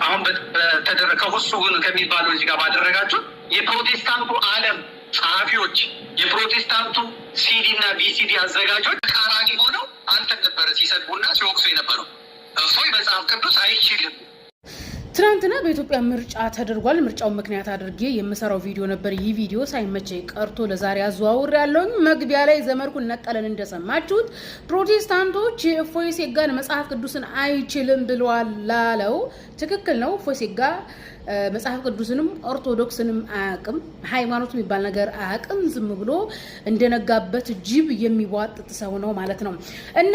አሁን በተደረገው ሁሱ ከሚባለው እዚህ ጋር ባደረጋችሁ የፕሮቴስታንቱ ዓለም ጸሐፊዎች የፕሮቴስታንቱ ሲዲ እና ቪሲዲ አዘጋጆች ተቃራኒ ሆነው አንተን ነበረ ሲሰድቡና ሲወቅሱ የነበረው። እፎይ መጽሐፍ ቅዱስ አይችልም። ትናንትና በኢትዮጵያ ምርጫ ተደርጓል። ምርጫውን ምክንያት አድርጌ የምሰራው ቪዲዮ ነበር። ይህ ቪዲዮ ሳይመቸኝ ቀርቶ ለዛሬ አዘዋውር ያለውኝ። መግቢያ ላይ ዘመድኩን ነቀለን እንደሰማችሁት ፕሮቴስታንቶች እፎይ ሴጋን መጽሐፍ ቅዱስን አይችልም ብለዋል ላለው ትክክል ነው። እፎይ ሴጋ መጽሐፍ ቅዱስንም ኦርቶዶክስንም አያውቅም። ሃይማኖት የሚባል ነገር አያውቅም። ዝም ብሎ እንደነጋበት ጅብ የሚዋጥጥ ሰው ነው ማለት ነው። እና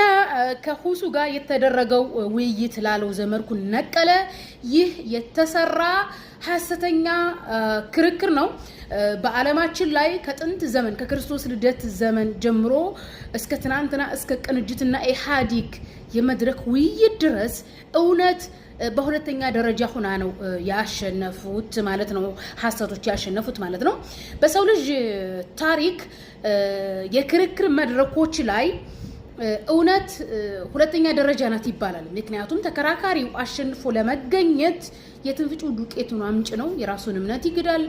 ከሁሱ ጋር የተደረገው ውይይት ላለው ዘመድኩን ነቀለ ይህ የተሰራ ሐሰተኛ ክርክር ነው። በዓለማችን ላይ ከጥንት ዘመን ከክርስቶስ ልደት ዘመን ጀምሮ እስከ ትናንትና እስከ ቅንጅትና ኢህአዲግ የመድረክ ውይይት ድረስ እውነት በሁለተኛ ደረጃ ሆና ነው ያሸነፉት ማለት ነው። ሐሰቶች ያሸነፉት ማለት ነው። በሰው ልጅ ታሪክ የክርክር መድረኮች ላይ እውነት ሁለተኛ ደረጃ ናት ይባላል። ምክንያቱም ተከራካሪው አሸንፎ ለመገኘት የትንፍጩ ዱቄቱን አምጭ ነው። የራሱን እምነት ይክዳል፣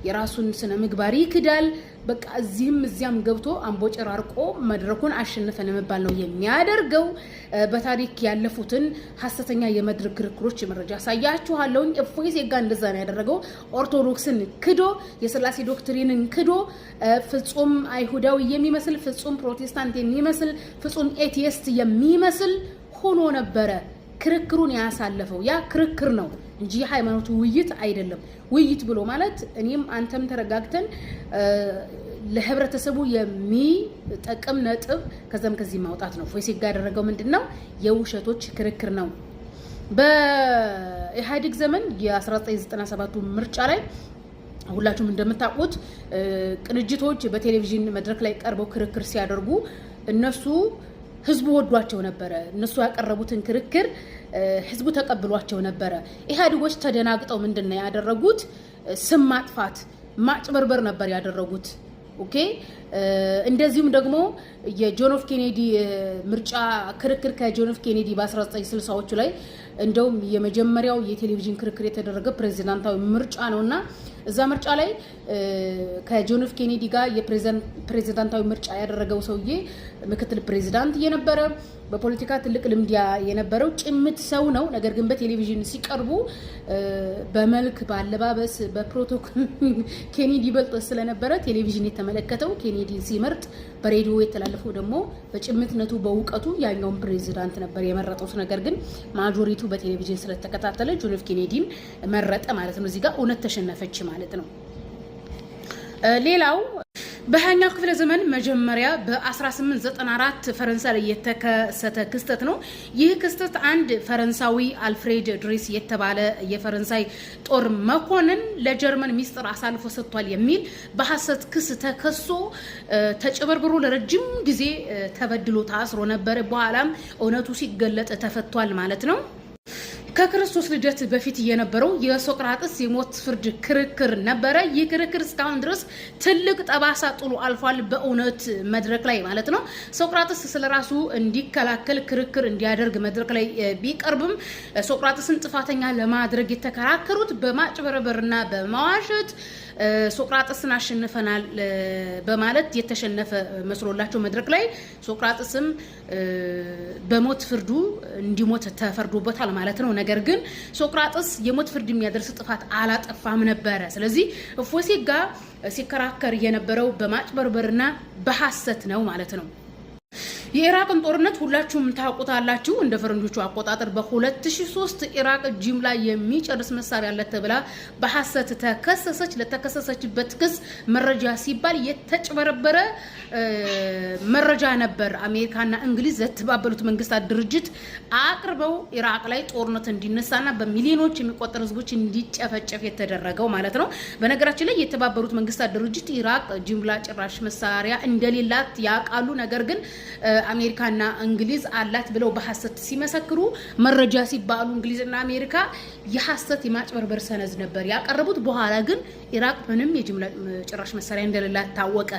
የራሱን ስነ ምግባር ይክዳል። በቃ እዚህም እዚያም ገብቶ አምቦ ጨራርቆ መድረኩን አሸነፈ ለመባል ነው የሚያደርገው። በታሪክ ያለፉትን ሐሰተኛ የመድረክ ክርክሮች መረጃ ሳያችኋለሁ። እፎይ ሴጋ እንደዛ ነው ያደረገው። ኦርቶዶክስን ክዶ የሥላሴ ዶክትሪንን ክዶ ፍጹም አይሁዳዊ የሚመስል ፍጹም ፕሮቴስታንት የሚመስል ፍጹም ኤቲስት የሚመስል ሆኖ ነበረ ክርክሩን ያሳለፈው። ያ ክርክር ነው እንጂ ሃይማኖቱ ውይይት አይደለም። ውይይት ብሎ ማለት እኔም አንተም ተረጋግተን ለህብረተሰቡ የሚጠቅም ነጥብ ከዛም ከዚህ ማውጣት ነው። እፎይ ሴጋ ያደረገው ምንድነው? የውሸቶች ክርክር ነው። በኢህአዴግ ዘመን የ1997 ምርጫ ላይ ሁላችሁም እንደምታውቁት ቅንጅቶች በቴሌቪዥን መድረክ ላይ ቀርበው ክርክር ሲያደርጉ እነሱ ህዝቡ ወዷቸው ነበረ። እነሱ ያቀረቡትን ክርክር ህዝቡ ተቀብሏቸው ነበረ። ኢህአዴጎች ተደናግጠው ምንድነው ያደረጉት? ስም ማጥፋት ማጭበርበር ነበር ያደረጉት። ኦኬ። እንደዚሁም ደግሞ የጆን ኤፍ ኬኔዲ ምርጫ ክርክር ከጆን ኤፍ ኬኔዲ በ1960ዎቹ ላይ እንደውም የመጀመሪያው የቴሌቪዥን ክርክር የተደረገ ፕሬዝዳንታዊ ምርጫ ነውና እዛ ምርጫ ላይ ከጆን ኤፍ ኬኔዲ ጋር የፕሬዝዳንታዊ ምርጫ ያደረገው ሰውዬ ምክትል ፕሬዝዳንት የነበረ በፖለቲካ ትልቅ ልምድ የነበረው ጭምት ሰው ነው። ነገር ግን በቴሌቪዥን ሲቀርቡ በመልክ በአለባበስ በፕሮቶኮል ኬኔዲ በልጦ ስለነበረ ቴሌቪዥን የተመለከተው ኬኔዲ ሲመርጥ በሬዲዮ የተላለፈው ደግሞ በጭምትነቱ በእውቀቱ ያኛውን ፕሬዝዳንት ነበር የመረጠው። ነገር ግን ማጆሪቱ በቴሌቪዥን ስለተከታተለ ጆን ኤፍ ኬኔዲን መረጠ ማለት ነው። እዚህ ጋር እውነት ተሸነፈች ማለት ነው። ሌላው በሃያኛው ክፍለ ዘመን መጀመሪያ በ1894 ፈረንሳይ ላይ የተከሰተ ክስተት ነው። ይህ ክስተት አንድ ፈረንሳዊ አልፍሬድ ድሬስ የተባለ የፈረንሳይ ጦር መኮንን ለጀርመን ሚስጥር አሳልፎ ሰጥቷል የሚል በሐሰት ክስ ተከሶ ተጨበርብሮ ለረጅም ጊዜ ተበድሎ ታስሮ ነበር። በኋላም እውነቱ ሲገለጥ ተፈቷል ማለት ነው። ከክርስቶስ ልደት በፊት የነበረው የሶቅራጥስ የሞት ፍርድ ክርክር ነበረ። ይህ ክርክር እስካሁን ድረስ ትልቅ ጠባሳ ጥሎ አልፏል፣ በእውነት መድረክ ላይ ማለት ነው። ሶቅራጥስ ስለራሱ እንዲከላከል ክርክር እንዲያደርግ መድረክ ላይ ቢቀርብም ሶቅራጥስን ጥፋተኛ ለማድረግ የተከራከሩት በማጭበርበርና በማዋሸት ሶቅራጥስን አሸንፈናል በማለት የተሸነፈ መስሎላቸው መድረክ ላይ ሶቅራጥስም በሞት ፍርዱ እንዲሞት ተፈርዶበታል ማለት ነው። ነገር ግን ሶቅራጥስ የሞት ፍርድ የሚያደርስ ጥፋት አላጠፋም ነበረ። ስለዚህ እፎይ ሴጋ ሲከራከር የነበረው በማጭበርበርና በሐሰት ነው ማለት ነው። የኢራቅን ጦርነት ሁላችሁም ታውቁታላችሁ። እንደ ፈረንጆቹ አቆጣጠር በ2003 ኢራቅ ጅምላ የሚጨርስ መሳሪያ አለ ተብላ በሐሰት ተከሰሰች። ለተከሰሰችበት ክስ መረጃ ሲባል የተጨበረበረ መረጃ ነበር አሜሪካና እንግሊዝ የተባበሩት መንግስታት ድርጅት አቅርበው ኢራቅ ላይ ጦርነት እንዲነሳና በሚሊዮኖች የሚቆጠሩ ህዝቦች እንዲጨፈጨፍ የተደረገው ማለት ነው። በነገራችን ላይ የተባበሩት መንግስታት ድርጅት ኢራቅ ጅምላ ጨራሽ መሳሪያ እንደሌላት ያውቃሉ። ነገር ግን አሜሪካና እንግሊዝ አላት ብለው በሐሰት ሲመሰክሩ መረጃ ሲባሉ እንግሊዝና አሜሪካ የሐሰት የማጭበርበር ሰነድ ነበር ያቀረቡት። በኋላ ግን ኢራቅ ምንም የጅምላ ጨራሽ መሳሪያ እንደሌላት ታወቀ።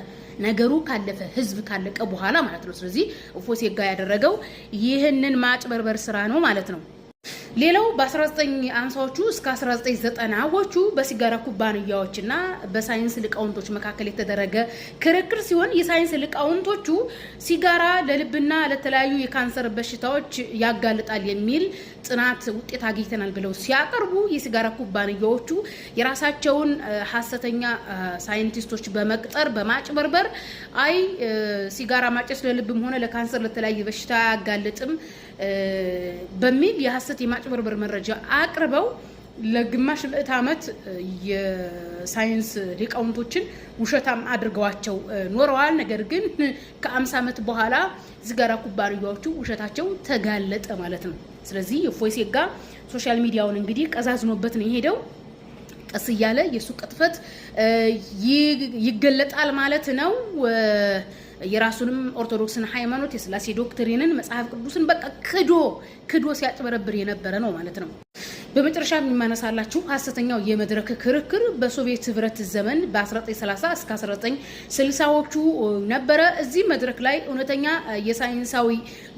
ነገሩ ካለፈ ህዝብ ካለቀ በኋላ ማለት ነው። ስለዚህ እፎይ ሴጋ ያደረገው ይህንን ማጭበርበር ስራ ነው ማለት ነው። ሌላው በ1950ዎቹ እስከ 1990ዎቹ በሲጋራ ኩባንያዎችና በሳይንስ ሊቃውንቶች መካከል የተደረገ ክርክር ሲሆን የሳይንስ ሊቃውንቶቹ ሲጋራ ለልብና ለተለያዩ የካንሰር በሽታዎች ያጋልጣል የሚል ጥናት ውጤት አግኝተናል ብለው ሲያቀርቡ የሲጋራ ኩባንያዎቹ የራሳቸውን ሐሰተኛ ሳይንቲስቶች በመቅጠር በማጭበርበር አይ ሲጋራ ማጨስ ለልብም ሆነ ለካንሰር ለተለያየ በሽታ አያጋልጥም በሚል የሐሰት የማጭበርበር መረጃ አቅርበው ለግማሽ ምዕተ ዓመት የሳይንስ ሊቃውንቶችን ውሸታም አድርገዋቸው ኖረዋል። ነገር ግን ከ50 ዓመት በኋላ ሲጋራ ኩባንያዎቹ ውሸታቸው ተጋለጠ ማለት ነው። ስለዚህ እፎይ ሴጋ ሶሻል ሚዲያውን እንግዲህ ቀዛዝኖበት ነው የሄደው። ቀስ እያለ የሱ ቅጥፈት ይገለጣል ማለት ነው። የራሱንም ኦርቶዶክስን ሃይማኖት የስላሴ ዶክትሪንን መጽሐፍ ቅዱስን በቃ ክዶ ሲያጭበረብር የነበረ ነው ማለት ነው። በመጨረሻ የሚማነሳላችሁ ሐሰተኛው የመድረክ ክርክር በሶቪየት ህብረት ዘመን በ1930 እስከ 1960ዎቹ ነበረ። እዚህ መድረክ ላይ እውነተኛ የሳይንሳዊ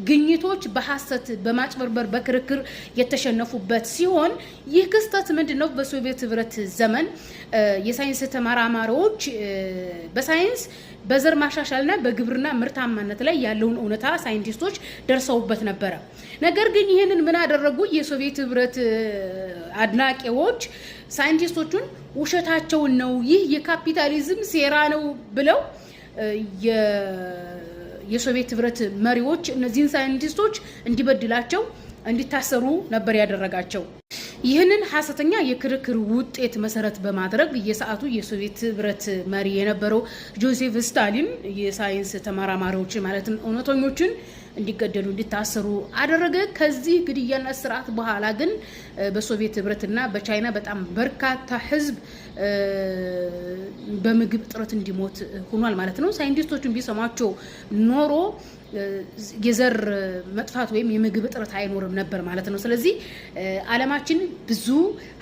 ግኝቶች በሐሰት በማጭበርበር በክርክር የተሸነፉበት ሲሆን ይህ ክስተት ምንድነው? በሶቪየት ህብረት ዘመን የሳይንስ ተመራማሪዎች በሳይንስ በዘር ማሻሻልና በግብርና ምርታማነት ላይ ያለውን እውነታ ሳይንቲስቶች ደርሰውበት ነበረ። ነገር ግን ይህንን ምን አደረጉ? የሶቪየት ህብረት አድናቂዎች ሳይንቲስቶቹን ውሸታቸውን ነው፣ ይህ የካፒታሊዝም ሴራ ነው ብለው የሶቪየት ህብረት መሪዎች እነዚህን ሳይንቲስቶች እንዲበድላቸው እንዲታሰሩ ነበር ያደረጋቸው። ይህንን ሐሰተኛ የክርክር ውጤት መሰረት በማድረግ የሰዓቱ የሶቪየት ህብረት መሪ የነበረው ጆሴፍ ስታሊን የሳይንስ ተመራማሪዎች ማለትም እውነተኞችን እንዲገደሉ እንዲታሰሩ አደረገ። ከዚህ ግድያና ስርዓት በኋላ ግን በሶቪየት ህብረትና በቻይና በጣም በርካታ ህዝብ በምግብ እጥረት እንዲሞት ሆኗል ማለት ነው። ሳይንቲስቶቹን ቢሰማቸው ኖሮ የዘር መጥፋት ወይም የምግብ እጥረት አይኖርም ነበር ማለት ነው። ስለዚህ ዓለማችን ብዙ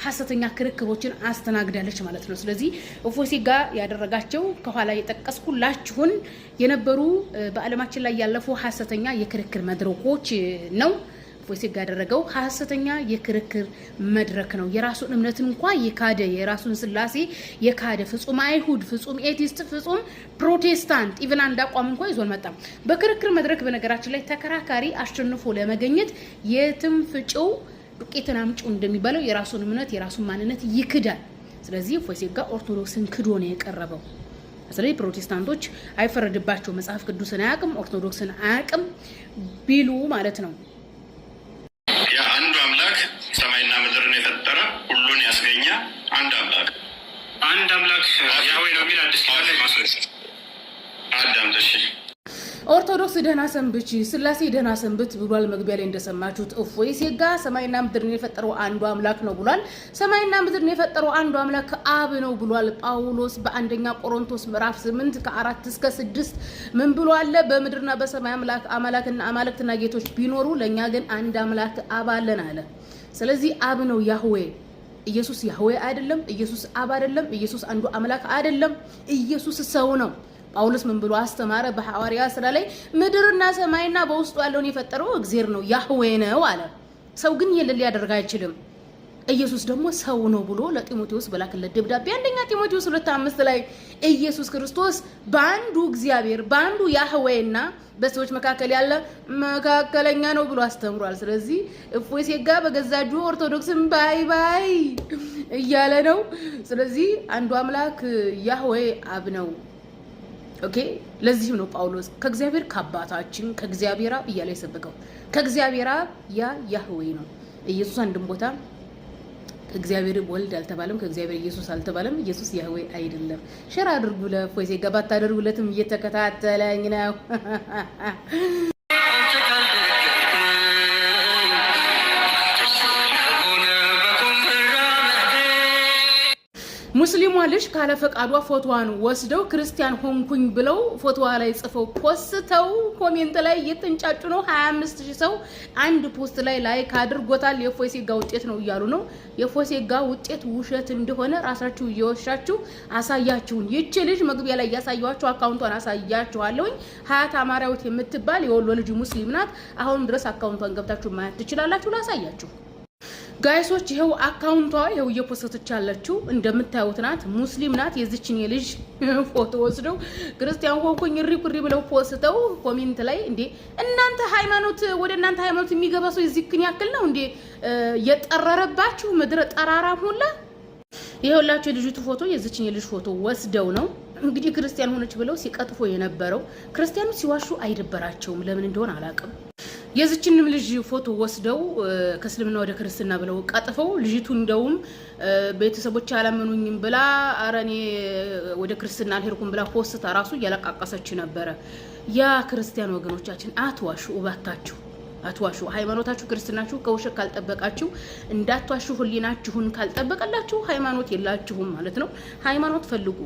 ሐሰተኛ ክርክሮችን አስተናግዳለች ማለት ነው። ስለዚህ እፎይ ሴጋ ያደረጋቸው ከኋላ የጠቀስኩላችሁን የነበሩ በዓለማችን ላይ ያለፉ ሐሰተኛ የክርክር መድረኮች ነው። እፎይ ሴጋ ያደረገው ሐሰተኛ የክርክር መድረክ ነው። የራሱን እምነት እንኳን የካደ የራሱን ስላሴ የካደ ፍጹም አይሁድ፣ ፍጹም ኤቲስት፣ ፍጹም ፕሮቴስታንት ኢቭን አንድ አቋም እንኳን ይዞ አልመጣም። በክርክር መድረክ በነገራችን ላይ ተከራካሪ አሸንፎ ለመገኘት የትም ፍጪው ዱቄትን አምጪው እንደሚባለው የራሱን እምነት የራሱን ማንነት ይክዳል። ስለዚህ እፎይ ሴጋ ኦርቶዶክስን ክዶ ነው የቀረበው። ስለዚህ ፕሮቴስታንቶች አይፈረድባቸው፣ መጽሐፍ ቅዱስን አያውቅም፣ ኦርቶዶክስን አያውቅም ቢሉ ማለት ነው። አንዱ አምላክ ሰማይና ምድርን የፈጠረ ሁሉን ያስገኘ አንድ አምላክ ያህዌ ነው የሚል አዲስ ኪዳን ላይ ማስረጽ አዳምጠሽ ኦርቶዶክስ ደህና ሰንብች፣ ስላሴ ደህና ሰንብት ብሏል። መግቢያ ላይ እንደሰማችሁት እፎይ ሴጋ ሰማይና ምድርን የፈጠረው አንዱ አምላክ ነው ብሏል። ሰማይና ምድርን የፈጠረው አንዱ አምላክ አብ ነው ብሏል ጳውሎስ በአንደኛ ቆሮንቶስ ምዕራፍ 8 ከ4 እስከ 6 ምን ብሏል? በምድርና በሰማይ አማልክትና ጌቶች ቢኖሩ ለኛ ግን አንድ አምላክ አብ አለን አለ። ስለዚህ አብ ነው ያህዌ። ኢየሱስ ያህዌ አይደለም። ኢየሱስ አብ አይደለም። ኢየሱስ አንዱ አምላክ አይደለም። ኢየሱስ ሰው ነው። ጳውሎስ ምን ብሎ አስተማረ? በሐዋርያ ሥራ ላይ ምድርና ሰማይና በውስጡ ያለውን የፈጠረው እግዚአብሔር ነው ያህዌ ነው አለ። ሰው ግን ይሄን ሊያደርግ አይችልም። ኢየሱስ ደግሞ ሰው ነው ብሎ ለጢሞቴዎስ በላከለት ደብዳቤ አንደኛ ጢሞቴዎስ 2:5 ላይ ኢየሱስ ክርስቶስ በአንዱ እግዚአብሔር በአንዱ ያህዌና በሰዎች መካከል ያለ መካከለኛ ነው ብሎ አስተምሯል። ስለዚህ እፎይ ሴጋ በገዛጁ ኦርቶዶክስን ባይ እያለ ነው። ስለዚህ አንዱ አምላክ ያህዌ አብ ነው። ኦኬ፣ ለዚህ ነው ጳውሎስ ከእግዚአብሔር ከአባታችን ከእግዚአብሔር አብ እያለ የሰበከው። ከእግዚአብሔር አብ ያህዌ ነው። ኢየሱስ አንድም ቦታ ከእግዚአብሔር ወልድ አልተባለም፣ ከእግዚአብሔር ኢየሱስ አልተባለም። ኢየሱስ ያህዌ አይደለም። ሼር አድርጉ ለእፎይ ሴጋ፣ ባታደርጉለትም እየተከታተለኝ ነው። ሙስሊሟ ልጅ ካለ ፈቃዷ ፎቶዋን ወስደው ክርስቲያን ሆንኩኝ ብለው ፎቶዋ ላይ ጽፈው ፖስተው ኮሜንት ላይ እየተንጫጩ ነው። 25000 ሰው አንድ ፖስት ላይ ላይክ አድርጎታል። የእፎይ ሴጋ ውጤት ነው እያሉ ነው። የእፎይ ሴጋ ውጤት ውሸት እንደሆነ ራሳችሁ እየወሻችሁ አሳያችሁን። ይቺ ልጅ መግቢያ ላይ ያሳያችሁ አካውንቷን አሳያችኋለሁ። ሀያት አማራዊት የምትባል የወሎ ልጅ ሙስሊም ናት። አሁን ድረስ አካውንቷን ገብታችሁ ማየት ትችላላችሁ። ላሳያችሁ ጋይሶች ይሄው አካውንቷ ይሄው እየፖስተች ያለችው እንደምታዩት ናት። ሙስሊም ናት። የዚችን የልጅ ፎቶ ወስደው ክርስቲያን ሆንኩኝ ሪ ብለው ፖስተው ኮሜንት ላይ እንዴ እናንተ ሃይማኖት ወደ እናንተ ሃይማኖት የሚገባ ሰው እዚህን ያክል ነው እንዴ የጠረረባችሁ ምድረ ጠራራ ሁላ። ይሄውላችሁ የልጅቱ ፎቶ የዚችን የልጅ ፎቶ ወስደው ነው እንግዲህ ክርስቲያን ሆነች ብለው ሲቀጥፎ የነበረው። ክርስቲያኑ ሲዋሹ አይደበራቸውም፣ ለምን እንደሆነ አላውቅም። የዚችንም ልጅ ፎቶ ወስደው ከእስልምና ወደ ክርስትና ብለው ቀጥፈው ልጅቱ እንደውም ቤተሰቦች አላመኑኝም ብላ ኧረ እኔ ወደ ክርስትና አልሄድኩም ብላ ፖስታ ራሱ እያለቃቀሰች ነበረ። ያ ክርስቲያን ወገኖቻችን አትዋሹ እባካችሁ፣ አትዋሹ። ሃይማኖታችሁ ክርስትናችሁ ከውሸት ካልጠበቃችሁ እንዳትዋሹ። ህሊናችሁን ካልጠበቀላችሁ ሃይማኖት የላችሁም ማለት ነው። ሃይማኖት ፈልጉ።